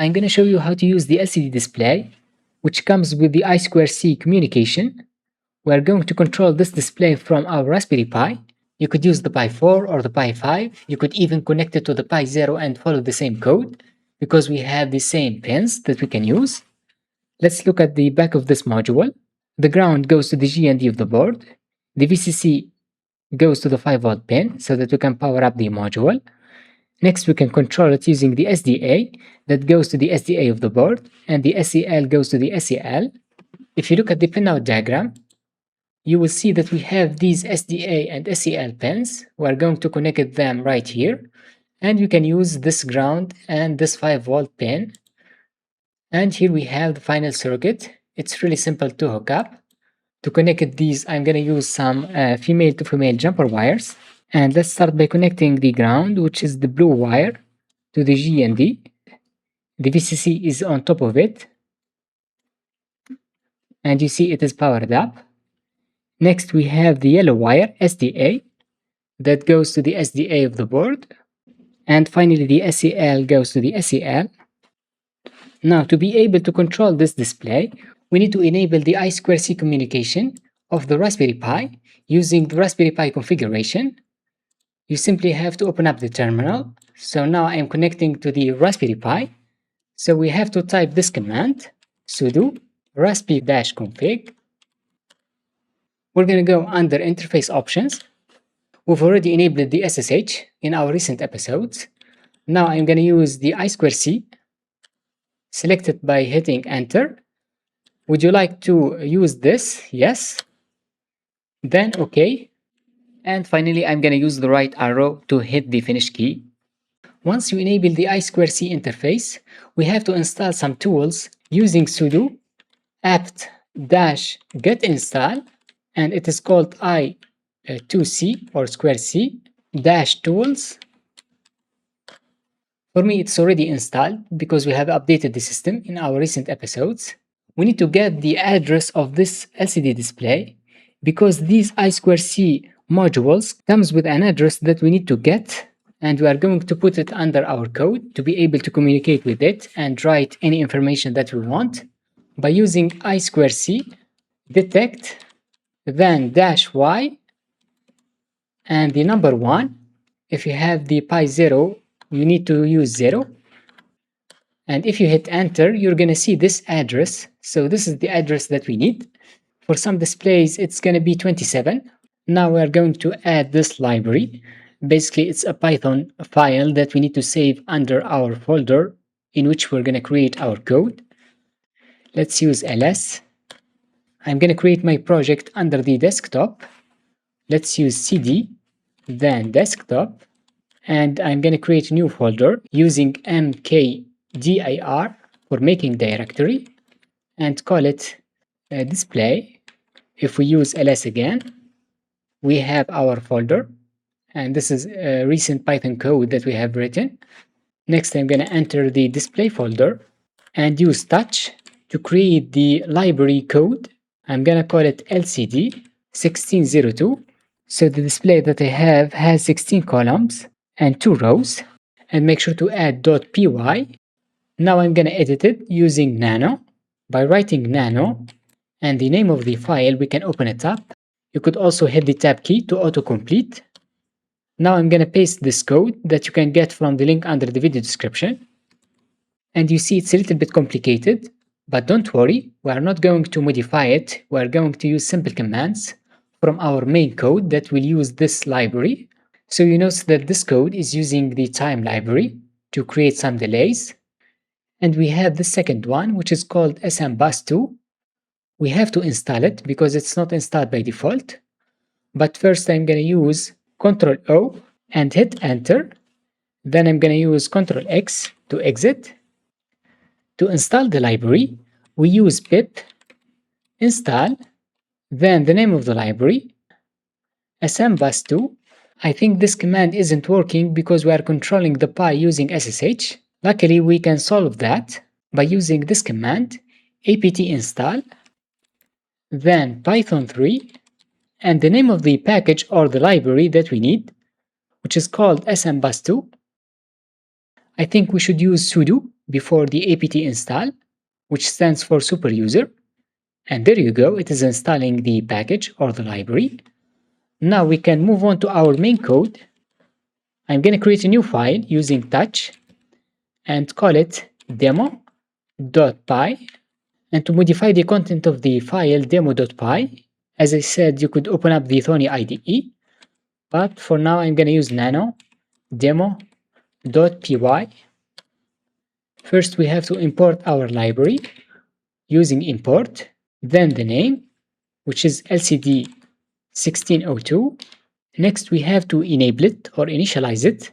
I'm going to show you how to use the LCD display, which comes with the I2C communication. We're going to control this display from our Raspberry Pi. You could use the Pi 4 or the Pi 5. You could even connect it to the Pi 0 and follow the same code, because we have the same pins that we can use. Let's look at the back of this module. The ground goes to the GND of the board. The VCC goes to the 5-volt pin so that we can power up the module. Next, we can control it using the SDA that goes to the SDA of the board, and the SEL goes to the SEL. If you look at the pinout diagram, you will see that we have these SDA and SEL pins. We're going to connect them right here, and you can use this ground and this 5-volt pin. And here we have the final circuit. It's really simple to hook up. To connect these, I'm going to use some female to female jumper wires. And let's start by connecting the ground, which is the blue wire, to the GND. The VCC is on top of it. And you see it is powered up. Next, we have the yellow wire, SDA, that goes to the SDA of the board. And finally, the SEL goes to the SEL. Now, to be able to control this display, we need to enable the I2C communication of the Raspberry Pi using the Raspberry Pi configuration. You simply have to open up the terminal. So now I'm connecting to the Raspberry Pi. So we have to type this command, sudo raspi-config. We're going to go under interface options. We've already enabled the SSH in our recent episodes. Now I'm going to use the I2C. Select it by hitting enter. Would you like to use this? Yes. Then OK. And finally, I'm going to use the right arrow to hit the finish key. Once you enable the I2C interface, we have to install some tools using sudo apt-get install, and it is called I2C or square C -tools. For me, it's already installed because we have updated the system in our recent episodes. We need to get the address of this LCD display because these I2C modules comes with an address that we need to get, and we are going to put it under our code to be able to communicate with it and write any information that we want by using I2C detect, then -y, and the number 1. If you have the Pi 0, you need to use 0. And if you hit enter, you're going to see this address. So this is the address that we need. For some displays, it's going to be 27. Now we're going to add this library. Basically, it's a Python file that we need to save under our folder in which we're going to create our code. Let's use ls. I'm going to create my project under the desktop. Let's use cd, then desktop. And I'm going to create a new folder using mkdir for making directory and call it display. If we use ls again, we have our folder, and this is a recent Python code that we have written. Next, I'm going to enter the display folder and use touch to create the library code. I'm going to call it LCD 1602. So the display that I have has 16 columns and 2 rows, and make sure to add .py. Now I'm going to edit it using nano. By writing nano and the name of the file, we can open it up. You could also hit the tab key to autocomplete. Now I'm going to paste this code that you can get from the link under the video description. And you see it's a little bit complicated, but don't worry, we are not going to modify it. We are going to use simple commands from our main code that will use this library. So you notice that this code is using the time library to create some delays. And we have the second one, which is called SMBus2. We have to install it because it's not installed by default. But first I'm going to use Ctrl O and hit enter. Then I'm going to use Ctrl X to exit. To install the library, we use pip install, then the name of the library, SMBus2. I think this command isn't working because we are controlling the Pi using SSH. Luckily, we can solve that by using this command, apt install, then Python 3, and the name of the package or the library that we need, which is called SMBus2. I think we should use sudo before the apt install, which stands for super user. And there you go, it is installing the package or the library. Now we can move on to our main code. I'm going to create a new file using touch and call it demo.py. And to modify the content of the file demo.py, as I said, you could open up the Thony IDE, but for now I'm going to use nano demo.py. First we have to import our library using import, then the name, which is LCD 1602. Next we have to enable it or initialize it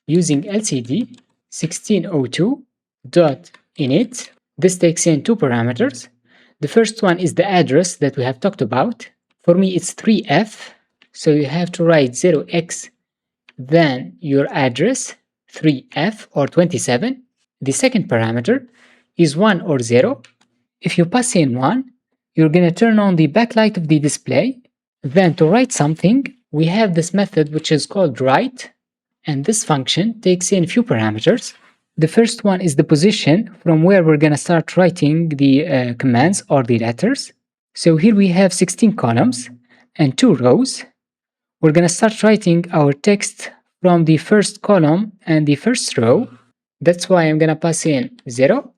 using LCD 1602.init. This takes in two parameters. The first one is the address that we have talked about. For me it's 3f, so you have to write 0x then your address 3f or 27. The second parameter is 1 or 0. If you pass in 1, you're going to turn on the backlight of the display. Then to write something, we have this method which is called write, and this function takes in a few parameters. The first one is the position from where we're going to start writing the commands or the letters. So here we have 16 columns and 2 rows. We're going to start writing our text from the first column and the first row. That's why I'm going to pass in 0,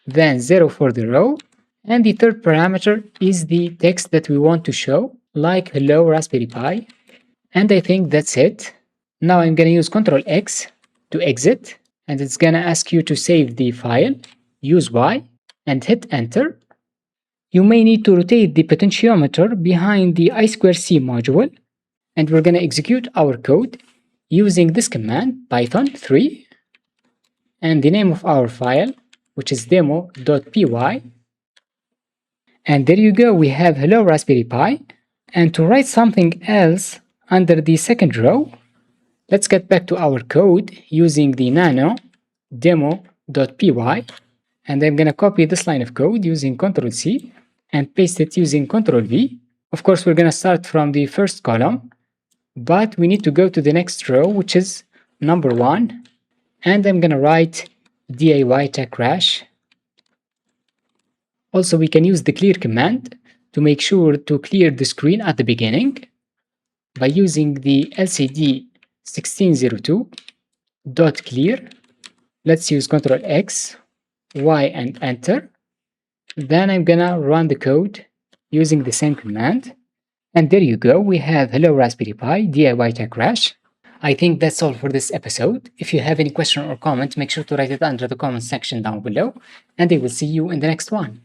then 0 for the row. And the third parameter is the text that we want to show, like hello Raspberry Pi. And I think that's it. Now I'm going to use Ctrl X to exit, and it's going to ask you to save the file, use Y, and hit enter. You may need to rotate the potentiometer behind the I2C module, and we're going to execute our code using this command python 3 and the name of our file, which is demo.py. And there you go, we have hello Raspberry Pi. And to write something else under the second row, let's get back to our code using the nano demo.py. And I'm going to copy this line of code using Ctrl C and paste it using Ctrl V. Of course, we're going to start from the first column, but we need to go to the next row, which is number 1. And I'm going to write DIY TechRush. Also, we can use the clear command to make sure to clear the screen at the beginning by using the LCD 1602.clear. Let's use Ctrl X, Y, and enter. Then I'm gonna run the code using the same command. And there you go, we have hello Raspberry Pi DIY TechRush. I think that's all for this episode. If you have any question or comment, make sure to write it under the comment section down below, and I will see you in the next one.